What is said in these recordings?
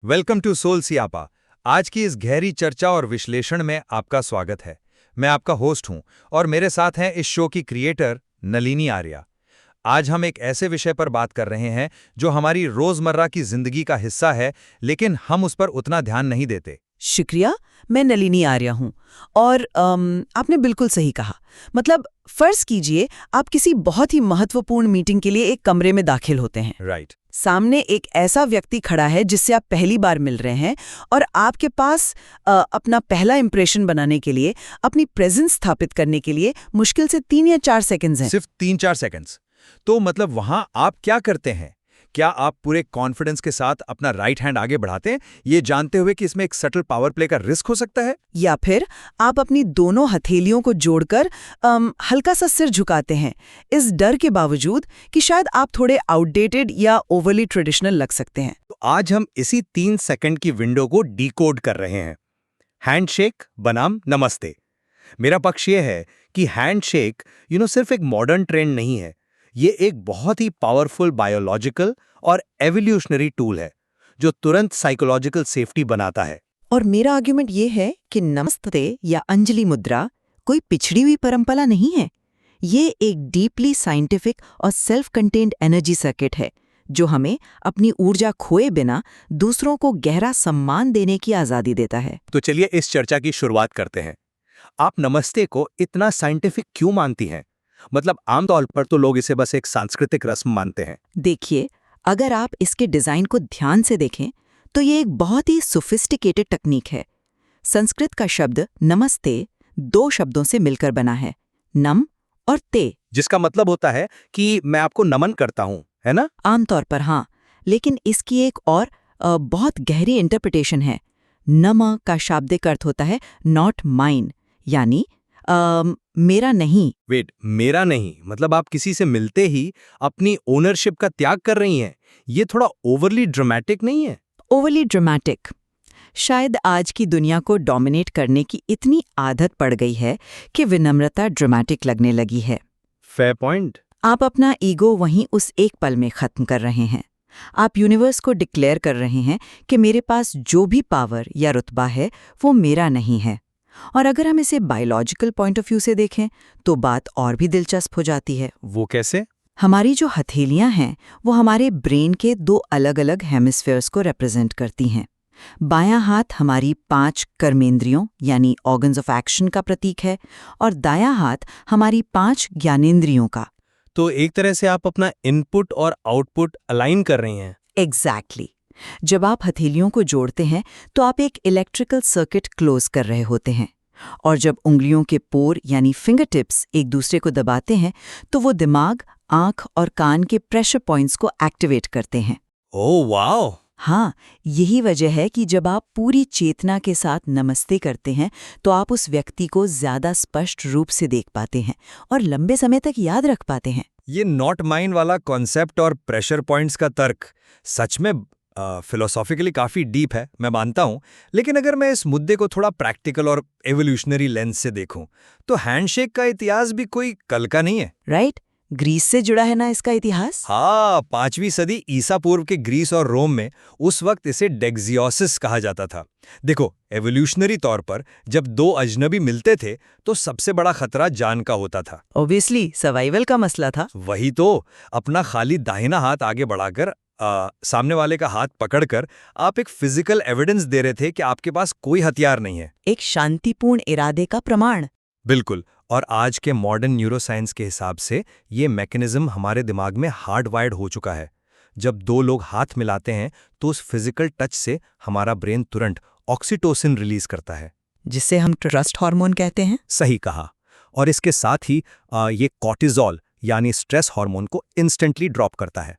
Welcome to soul सियापा। आज की इस गहरी चर्चा और विश्लेषण में आपका स्वागत है। मैं आपका होस्ट हूं और मेरे साथ हैं इस शो की क्रिएटर नलिनी आर्या। आज हम एक ऐसे विषय पर बात कर रहे हैं जो हमारी रोजमर्रा की जिंदगी का हिस्सा है, लेकिन हम उस पर उतना ध्यान नहीं देते। शुक्रिया। मैं नलिनी आर्या हूँ और आपने बिल्कुल सही कहा। मतलब फर्ज कीजिए आप किसी बहुत ही महत्वपूर्ण मीटिंग के लिए एक कमरे में दाखिल होते हैं। राइट। सामने एक ऐसा व्यक्ति खड़ा है जिससे आप पहली बार मिल रहे हैं और आपके पास अपना पहला इंप्रेशन बनाने के लिए, अपनी प्रेजेंस स्थापित करने के लिए मुश्किल से 3 या 4 सेकंड्स हैं। सिर्फ 3-4 सेकंड्स। तो मतलब वहां आप क्या करते हैं? क्या आप पूरे कॉन्फिडेंस के साथ अपना राइट हैंड आगे बढ़ाते हैं, ये जानते हुए कि इसमें एक सटल पावर प्ले का रिस्क हो सकता है? या फिर आप अपनी दोनों हथेलियों को जोड़कर हल्का सा सिर झुकाते हैं, इस डर के बावजूद कि शायद आप थोड़े आउटडेटेड या ओवरली ट्रेडिशनल लग सकते हैं। तो आज हम इसी 3 सेकंड की विंडो को डिकोड कर रहे हैं। हैंडशेक बनाम नमस्ते। मेरा पक्ष ये है कि हैंडशेक सिर्फ एक मॉडर्न ट्रेंड नहीं है। ये एक बहुत ही पावरफुल बायोलॉजिकल और एवोल्यूशनरी टूल है जो तुरंत साइकोलॉजिकल सेफ्टी बनाता है। और मेरा आर्ग्यूमेंट ये है कि नमस्ते या अंजलि मुद्रा कोई पिछड़ी हुई परंपरा नहीं है। ये एक डीपली साइंटिफिक और सेल्फ कंटेन्ड एनर्जी सर्किट है जो हमें अपनी ऊर्जा खोए बिना दूसरों को गहरा सम्मान देने की आजादी देता है। तो चलिए इस चर्चा की शुरुआत करते हैं। आप नमस्ते को इतना साइंटिफिक क्यों मानती हैं? मतलब आमतौर पर तो लोग इसे बस एक सांस्कृतिक रस्म मानते हैं। देखिए, अगर आप इसके डिजाइन को ध्यान से देखें तो ये एक बहुत ही सोफिस्टिकेटेड टेक्निक है। संस्कृत का शब्द नमस्ते 2 शब्दों से मिलकर बना है, नम और ते, जिसका मतलब होता है कि मैं आपको नमन करता हूं, है ना? आमतौर पर हाँ, लेकिन इसकी एक और बहुत गहरी इंटरप्रिटेशन है। नम का शाब्दिक अर्थ होता है नॉट माइन, यानी मेरा नहीं। वेट, मेरा नहीं मतलब आप किसी से मिलते ही अपनी ओनरशिप का त्याग कर रही हैं। ये थोड़ा ओवरली ड्रामेटिक नहीं है? Overly dramatic. शायद आज की दुनिया को डोमिनेट करने की इतनी आदत पड़ गई है कि विनम्रता ड्रामेटिक लगने लगी है। Fair point. आप अपना ईगो वहीं उस एक पल में खत्म कर रहे हैं। आप यूनिवर्स को डिक्लेयर कर रहे हैं कि मेरे पास जो भी पावर या रुतबा है वो मेरा नहीं है। और अगर हम इसे बायोलॉजिकल पॉइंट ऑफ व्यू से देखें तो बात और भी दिलचस्प हो जाती है। वो कैसे? हमारी जो हथेलियां हैं वो हमारे ब्रेन के 2 अलग-अलग हेमिस्फेयर्स को रिप्रेजेंट करती हैं। बायां हाथ हमारी 5 कर्मेंद्रियों यानी ऑर्गन्स ऑफ एक्शन का प्रतीक है और दायां हाथ हमारी 5 ज्ञानेंद्रियों का। तो एक तरह से आप अपना इनपुट और आउटपुट अलाइन कर रही हैं। एग्जैक्टली। जब आप हथेलियों को जोड़ते हैं तो आप एक इलेक्ट्रिकल सर्किट क्लोज कर रहे होते हैं, और जब उंगलियों के पोर यानी फिंगर टिप्स एक दूसरे को दबाते हैं तो वो दिमाग, आंख और कान के प्रेशर पॉइंट्स को एक्टिवेट करते हैं। Oh wow! हाँ, यही वजह है कि जब आप पूरी चेतना के साथ नमस्ते करते हैं तो आप उस व्यक्ति को ज्यादा स्पष्ट रूप से देख पाते हैं और लंबे समय तक याद रख पाते हैं। ये नॉट माइन वाला कॉन्सेप्ट और प्रेशर पॉइंट्स का तर्क सच में फिलोसॉफिकली काफी डीप है, मैं मानता हूं। लेकिन अगर मैं इस मुद्दे को थोड़ा प्रैक्टिकल और एवोल्यूशनरी लेंस से देखूं तो हैंडशेक का इतिहास भी कोई कल का नहीं है। राइट? ग्रीस से जुड़ा है ना इसका इतिहास। हाँ, 5वीं सदी ईसा पूर्व के ग्रीस और रोम में उस वक्त इसे डेक्सियोसिस कहा जाता था। देखो, एवोल्यूशनरी तौर पर जब 2 अजनबी मिलते थे तो सबसे बड़ा खतरा जान का होता था। ऑब्वियसली सर्वाइवल का मसला था। वही तो, अपना खाली दाहिना हाथ आगे बढ़ाकर सामने वाले का हाथ पकड़कर आप एक फिजिकल एविडेंस दे रहे थे कि आपके पास कोई हथियार नहीं है। एक शांतिपूर्ण इरादे का प्रमाण। बिल्कुल। और आज के मॉडर्न न्यूरोसाइंस के हिसाब से ये मैकेनिज्म हमारे दिमाग में हार्ड वायर्ड हो चुका है। जब 2 लोग हाथ मिलाते हैं तो उस फिजिकल टच से हमारा ब्रेन तुरंत ऑक्सीटोसिन रिलीज करता है, जिसे हम ट्रस्ट हार्मोन कहते हैं। सही कहा। और इसके साथ ही ये कॉर्टिजोल यानी स्ट्रेस हार्मोन को इंस्टेंटली ड्रॉप करता है।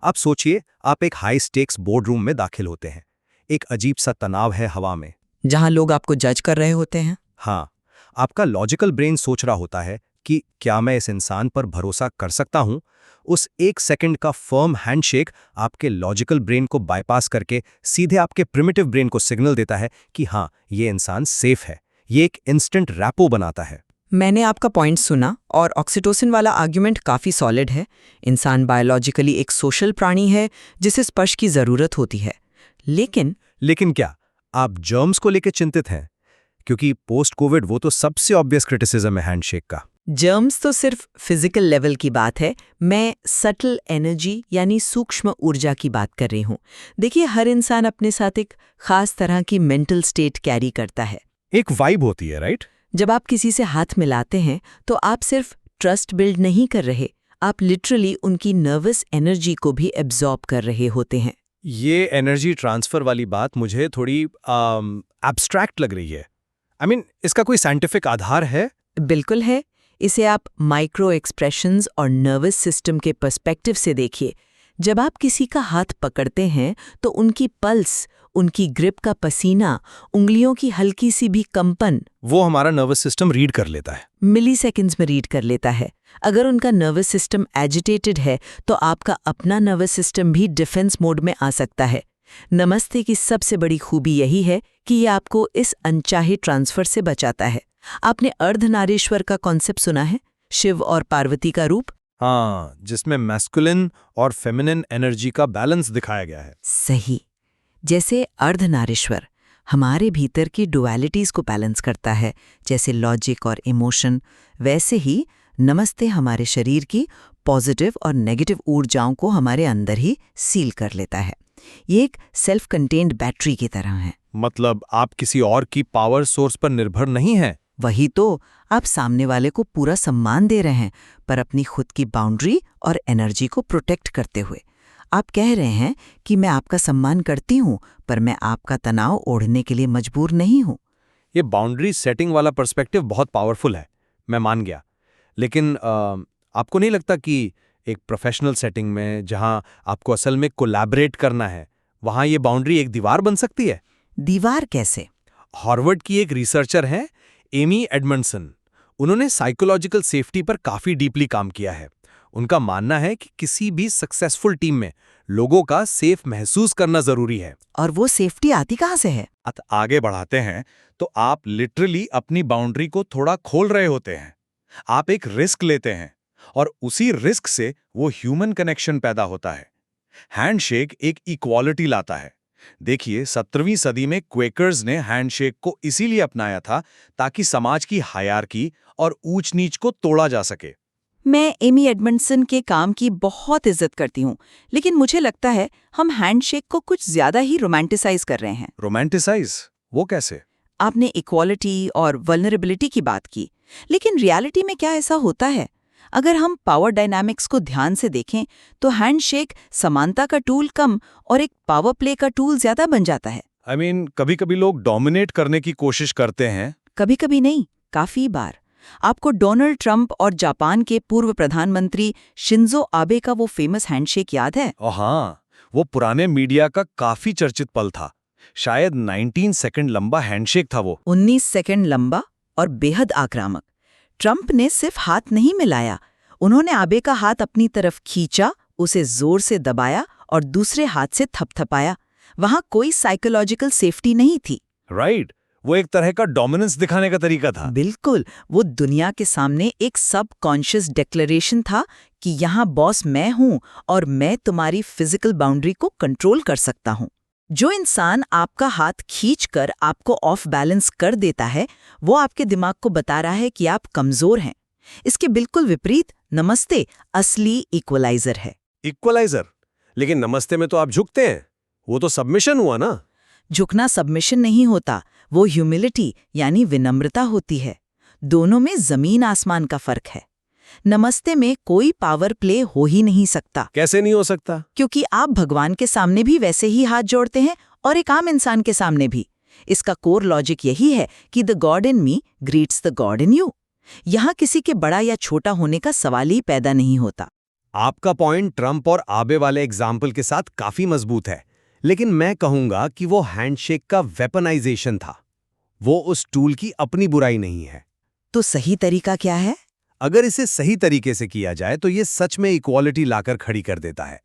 आप सोचिए, आप एक हाई स्टेक्स बोर्ड रूम में दाखिल होते हैं। एक अजीब सा तनाव है हवा में, जहां लोग आपको जज कर रहे होते हैं। हाँ, आपका लॉजिकल ब्रेन सोच रहा होता है कि क्या मैं इस इंसान पर भरोसा कर सकता हूं? उस 1 सेकंड का फर्म हैंडशेक आपके लॉजिकल ब्रेन को बाईपास करके सीधे आपके प्रिमिटिव ब्रेन को सिग्नल देता है कि हाँ, ये इंसान सेफ है। ये एक इंस्टेंट रैपो बनाता है। मैंने आपका पॉइंट सुना और ऑक्सीटोसिन वाला आर्ग्यूमेंट काफी सॉलिड है। इंसान बायोलॉजिकली एक सोशल प्राणी है जिसे स्पर्श की जरूरत होती है। लेकिन क्या आप जर्म्स को लेकर चिंतित हैं? क्योंकि पोस्ट कोविड वो तो सबसे ऑब्वियस क्रिटिसिज्म है हैंडशेक का। जर्म्स तो सिर्फ फिजिकल लेवल की बात है, मैं सटल एनर्जी यानी सूक्ष्म ऊर्जा की बात कर रही हूँ। देखिए, हर इंसान अपने साथ एक खास तरह की मेंटल स्टेट कैरी करता है। एक वाइब होती है, राइट? जब आप किसी से हाथ मिलाते हैं तो आप सिर्फ ट्रस्ट बिल्ड नहीं कर रहे, आप लिटरली उनकी नर्वस एनर्जी को भी एब्जॉर्ब कर रहे होते हैं। ये एनर्जी ट्रांसफर वाली बात मुझे थोड़ी एब्स्ट्रैक्ट लग रही है। इसका कोई साइंटिफिक आधार है? बिल्कुल है। इसे आप माइक्रो एक्सप्रेशंस और नर्वस सिस्टम के पर्सपेक्टिव से देखिए। जब आप किसी का हाथ पकड़ते हैं तो उनकी पल्स, उनकी ग्रिप का पसीना, उंगलियों की हल्की सी भी कंपन वो हमारा नर्वस सिस्टम रीड कर लेता है। मिली सेकेंड्स में रीड कर लेता है। अगर उनका नर्वस सिस्टम एजिटेटेड है तो आपका अपना नर्वस सिस्टम भी डिफेंस मोड में आ सकता है। नमस्ते की सबसे बड़ी खूबी यही है कि ये आपको इस अनचाहे ट्रांसफर से बचाता है। आपने अर्धनारीश्वर का कॉन्सेप्ट सुना है, शिव और पार्वती का रूप? हाँ, जिसमें मैस्कुलिन और फेमिनिन एनर्जी का बैलेंस दिखाया गया है। सही। जैसे अर्धनारीश्वर हमारे भीतर की डुअलिटीज को बैलेंस करता है, जैसे लॉजिक और इमोशन, वैसे ही नमस्ते हमारे शरीर की पॉजिटिव और नेगेटिव ऊर्जाओं को हमारे अंदर ही सील कर लेता है। ये एक सेल्फ कंटेन्ड बैटरी की तरह है। मतलब आप किसी और की पावर सोर्स पर निर्भर नहीं हैं। वही तो, आप सामने वाले को पूरा सम्मान दे रहे हैं, पर अपनी खुद की बाउंड्री और एनर्जी को प्रोटेक्ट करते हुए। आप कह रहे हैं कि मैं आपका सम्मान करती हूँ, पर मैं आपका तनाव ओढ़ने के लिए मजबूर नहीं हूँ। ये बाउंड्री सेटिंग वाला पर्सपेक्टिव बहुत पावरफुल है, मैं मान गया। लेकिन आपको नहीं लगता कि एक प्रोफेशनल सेटिंग में जहां आपको असल में कोलैबोरेट करना है, वहां ये बाउंड्री एक दीवार बन सकती है? दीवार कैसे? हार्वर्ड की एक रिसर्चर है एमी एडमंडसन। उन्होंने साइकोलॉजिकल सेफ्टी पर काफी डीपली काम किया है। उनका मानना है कि किसी भी सक्सेसफुल टीम में लोगों का सेफ महसूस करना जरूरी है। और वो सेफ्टी आती कहाँ से है? आगे बढ़ाते हैं तो आप लिटरली अपनी बाउंड्री को थोड़ा खोल रहे होते हैं। आप एक रिस्क लेते हैं और उसी रिस्क से वो ह्यूमन कनेक्शन पैदा होता है। हैंडशेक एक इक्वालिटी लाता है। देखिए, 17वीं सदी में क्वेकर्स ने हैंडशेक को इसीलिए अपनाया था ताकि समाज की हायरार्की और ऊंच नीच को तोड़ा जा सके। मैं एमी एडमंडसन के काम की बहुत इज्जत करती हूँ, लेकिन मुझे लगता है हम हैंडशेक को कुछ ज्यादा ही रोमांटिसाइज कर रहे हैं। रोमांटिसाइज? वो कैसे? आपने इक्वालिटी और वल्नरेबिलिटी की बात की, लेकिन रियलिटी में क्या ऐसा होता है? अगर हम पावर डायनामिक्स को ध्यान से देखें तो हैंडशेक समानता का टूल कम और एक पावर प्ले का टूल ज्यादा बन जाता है। कभी-कभी लोग डोमिनेट करने की कोशिश करते हैं। कभी-कभी नहीं, काफी बार। आपको डोनाल्ड ट्रंप और जापान के पूर्व प्रधानमंत्री शिंजो आबे का वो फेमस हैंडशेक याद है? हाँ, वो पुराने मीडिया का काफी चर्चित पल था। शायद 19 सेकंड लंबा हैंडशेक था वो। 19 सेकंड लंबा और बेहद आक्रामक। ट्रंप ने सिर्फ हाथ नहीं मिलाया, उन्होंने आबे का हाथ अपनी तरफ खींचा, उसे जोर से दबाया और दूसरे हाथ से थपथपाया। वहां कोई साइकोलॉजिकल सेफ्टी नहीं थी। राइट, वो एक तरह का डोमिनेंस दिखाने का तरीका था। बिल्कुल, वो दुनिया के सामने एक सबकॉन्शियस डिक्लेरेशन था कि यहाँ बॉस मैं हूँ और मैं तुम्हारी फिजिकल बाउंड्री को कंट्रोल कर सकता हूँ। जो इंसान आपका हाथ खींचकर आपको ऑफ बैलेंस कर देता है, वो आपके दिमाग को बता रहा है कि आप कमजोर हैं। इसके बिल्कुल विपरीत नमस्ते असली इक्वलाइजर है। इक्वलाइजर? लेकिन नमस्ते में तो आप झुकते हैं, वो तो सबमिशन हुआ ना। झुकना सबमिशन नहीं होता, वो ह्यूमिलिटी यानी विनम्रता होती है। दोनों में जमीन आसमान का फर्क है। नमस्ते में कोई पावर प्ले हो ही नहीं सकता। कैसे नहीं हो सकता? क्योंकि आप भगवान के सामने भी वैसे ही हाथ जोड़ते हैं और एक आम इंसान के सामने भी। इसका कोर लॉजिक यही है कि the God in me greets the God in you. यहाँ किसी के बड़ा या छोटा होने का सवाल ही पैदा नहीं होता। आपका पॉइंट ट्रंप और आबे वाले एग्जाम्पल के साथ काफी मजबूत है, लेकिन मैं कहूंगा कि वो हैंडशेक का वेपनाइजेशन था। वो उस टूल की अपनी बुराई नहीं है। तो सही तरीका क्या है? अगर इसे सही तरीके से किया जाए तो ये सच में इक्वालिटी लाकर खड़ी कर देता है।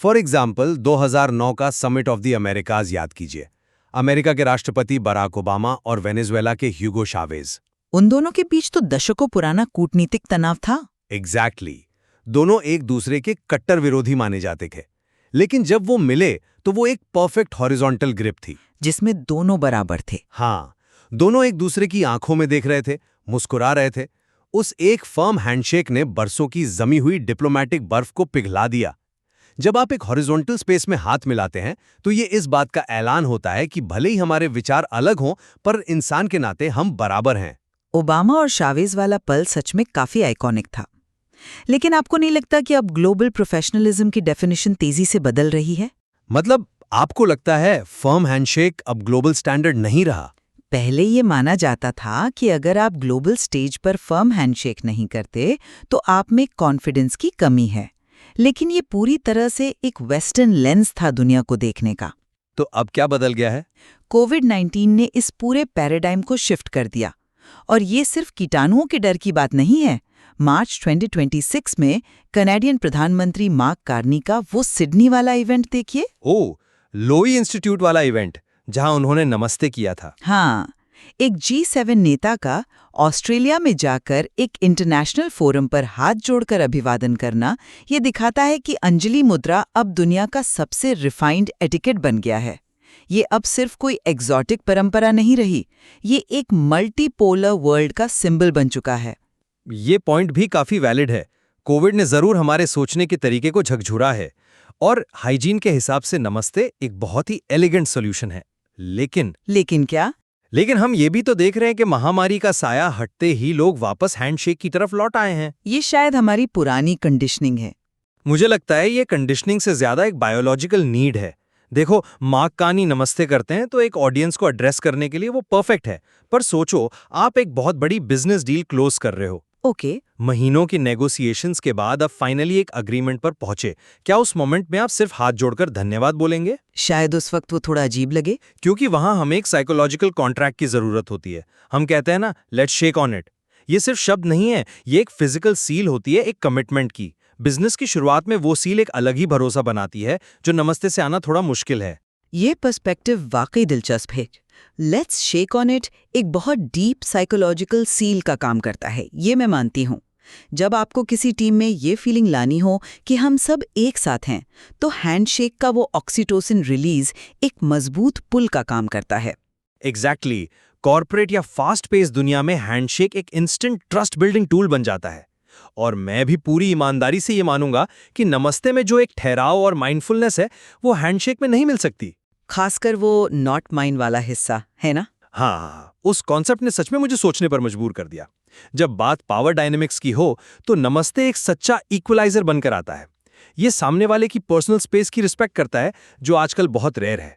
फॉर एग्जाम्पल 2009 का समिट ऑफ द अमेरिकाज याद कीजिए। अमेरिका के राष्ट्रपति बराक ओबामा और वेनेजुएला के ह्यूगो शावेज। उन दोनों के बीच तो दशकों पुराना कूटनीतिक तनाव था। एग्जैक्टली। दोनों एक दूसरे के कट्टर विरोधी माने जाते थे, लेकिन जब वो मिले तो वो एक परफेक्ट हॉरिजॉन्टल ग्रिप थी। जिसमें दोनों बराबर थे। हाँ, दोनों एक दूसरे की आंखों में देख रहे थे, मुस्कुरा रहे थे। उस एक फर्म हैंडशेक ने बरसों की जमी हुई डिप्लोमैटिक बर्फ को पिघला दिया। जब आप एक हॉरिजॉन्टल स्पेस में हाथ मिलाते हैं तो ये इस बात का ऐलान होता है कि भले ही हमारे विचार अलग हों, पर इंसान के नाते हम बराबर हैं। ओबामा और शावेज वाला पल सच में काफी आइकॉनिक था। लेकिन आपको नहीं लगता कि अब ग्लोबल प्रोफेशनलिज्म की डेफिनेशन तेजी से बदल रही है? मतलब आपको लगता है फर्म हैंडशेक अब ग्लोबल स्टैंडर्ड नहीं रहा? पहले ये माना जाता था कि अगर आप ग्लोबल स्टेज पर फर्म हैंडशेक नहीं करते तो आप में कॉन्फिडेंस की कमी है। लेकिन ये पूरी तरह से एक वेस्टर्न लेंस था दुनिया को देखने का। तो अब क्या बदल गया है? कोविड-19 ने इस पूरे पैराडाइम को शिफ्ट कर दिया। और ये सिर्फ कीटाणुओं के डर की बात नहीं है। मार्च 2026 में कनाडियन प्रधानमंत्री मार्क कार्नी का वो सिडनी वाला इवेंट देखिए। ओह, लोई इंस्टीट्यूट वाला इवेंट जहां उन्होंने नमस्ते किया था। हाँ, एक G7 नेता का ऑस्ट्रेलिया में जाकर एक इंटरनेशनल फोरम पर हाथ जोड़कर अभिवादन करना ये दिखाता है कि अंजलि मुद्रा अब दुनिया का सबसे रिफाइंड एटिकेट बन गया है। ये अब सिर्फ कोई एग्जॉटिक परंपरा नहीं रही, ये एक मल्टीपोलर वर्ल्ड का सिंबल बन चुका है। ये पॉइंट भी काफी वैलिड है। कोविड ने जरूर हमारे सोचने के तरीके को झकझोरा है और हाइजीन के हिसाब से नमस्ते एक बहुत ही एलिगेंट सॉल्यूशन है। लेकिन क्या? लेकिन हम ये भी तो देख रहे हैं कि महामारी का साया हटते ही लोग वापस हैंडशेक की तरफ लौट आए हैं। ये शायद हमारी पुरानी कंडीशनिंग है। मुझे लगता है ये कंडीशनिंग से ज्यादा एक बायोलॉजिकल नीड है। देखो, मार्क कार्नी नमस्ते करते हैं तो एक ऑडियंस को एड्रेस करने के लिए वो परफेक्ट है। पर सोचो, आप एक बहुत बड़ी बिजनेस डील क्लोज कर रहे हो। ओके। महीनों की नेगोशिएशंस के बाद अब फाइनली एक अग्रीमेंट पर पहुंचे। क्या उस मोमेंट में आप सिर्फ हाथ जोड़कर धन्यवाद बोलेंगे? शायद उस वक्त वो थोड़ा अजीब लगे। क्योंकि वहां हमें एक साइकोलॉजिकल कॉन्ट्रैक्ट की जरूरत होती है। हम कहते हैं ना, लेट्स शेक ऑन इट। ये सिर्फ शब्द नहीं है, ये एक फिजिकल सील होती है, एक कमिटमेंट की। बिजनेस की शुरुआत में वो सील एक अलग ही भरोसा बनाती है, जो नमस्ते से आना थोड़ा मुश्किल है। ये पर्सपेक्टिव वाकई दिलचस्प है। लेट्स शेक ऑन इट एक बहुत डीप साइकोलॉजिकल सील का काम करता है, ये मैं मानती हूँ। जब आपको किसी टीम में ये फीलिंग लानी हो कि हम सब एक साथ हैं, तो हैंडशेक का वो ऑक्सीटोसिन रिलीज एक मजबूत पुल का काम करता है। एग्जैक्टली। कॉर्पोरेट या फास्ट पेस दुनिया में हैंडशेक एक इंस्टेंट ट्रस्ट बिल्डिंग टूल बन जाता है। और मैं भी पूरी ईमानदारी से ये मानूंगा कि नमस्ते में जो एक ठहराव और माइंडफुलनेस है, वो हैंडशेक में नहीं मिल सकती। खासकर वो नॉट माइंड वाला हिस्सा, है ना? हाँ, उस कॉन्सेप्ट ने सच में मुझे सोचने पर मजबूर कर दिया। जब बात पावर डायनेमिक्स की हो तो नमस्ते एक सच्चा इक्वलाइजर बनकर आता है। ये सामने वाले की पर्सनल स्पेस की रिस्पेक्ट करता है, जो आजकल बहुत रेयर है।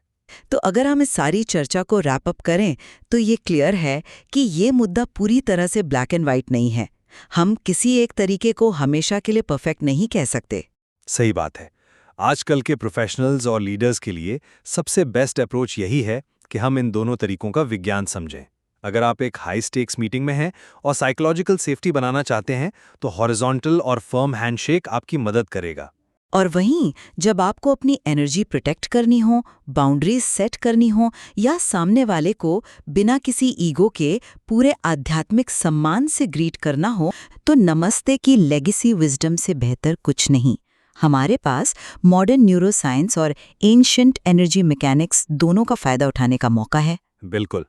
तो अगर हम इस सारी चर्चा को रैप अप करें तो ये क्लियर है कि ये मुद्दा पूरी तरह से ब्लैक एंड व्हाइट नहीं है। हम किसी एक तरीके को हमेशा के लिए परफेक्ट नहीं कह सकते। सही बात है। आजकल के प्रोफेशनल्स और लीडर्स के लिए सबसे बेस्ट अप्रोच यही है कि हम इन दोनों तरीकों का विज्ञान समझें। अगर आप एक हाई स्टेक्स मीटिंग में हैं और साइकोलॉजिकल सेफ्टी बनाना चाहते हैं, तो हॉरिजॉन्टल और फर्म हैंडशेक आपकी मदद करेगा। और वहीं जब आपको अपनी एनर्जी प्रोटेक्ट करनी हो, बाउंड्रीज सेट करनी हो या सामने वाले को बिना किसी ईगो के पूरे आध्यात्मिक सम्मान से ग्रीट करना हो, तो नमस्ते की लेगेसी विजडम से बेहतर कुछ नहीं। हमारे पास मॉडर्न न्यूरोसाइंस और एंशिएंट एनर्जी मैकेनिक्स दोनों का फायदा उठाने का मौका है। बिल्कुल।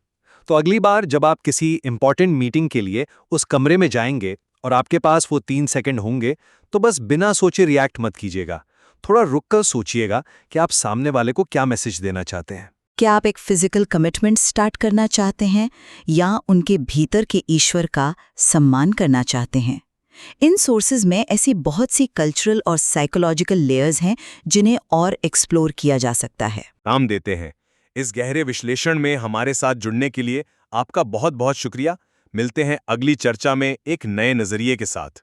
तो अगली बार जब आप किसी इंपॉर्टेंट मीटिंग के लिए उस कमरे में जाएंगे और आपके पास वो 3 सेकंड होंगे, तो बस बिना सोचे रिएक्ट मत कीजिएगा। थोड़ा रुककर सोचिएगा कि आप सामने वाले को क्या मैसेज देना चाहते हैं। क्या आप एक फिजिकल कमिटमेंट स्टार्ट करना चाहते हैं या उनके भीतर के ईश्वर का सम्मान करना चाहते हैं? इन सोर्सेज में ऐसी बहुत सी कल्चरल और साइकोलॉजिकल लेयर्स हैं जिन्हें और एक्सप्लोर किया जा सकता है। नाम देते हैं। इस गहरे विश्लेषण में हमारे साथ जुड़ने के लिए आपका बहुत बहुत शुक्रिया। मिलते हैं अगली चर्चा में एक नए नजरिए के साथ।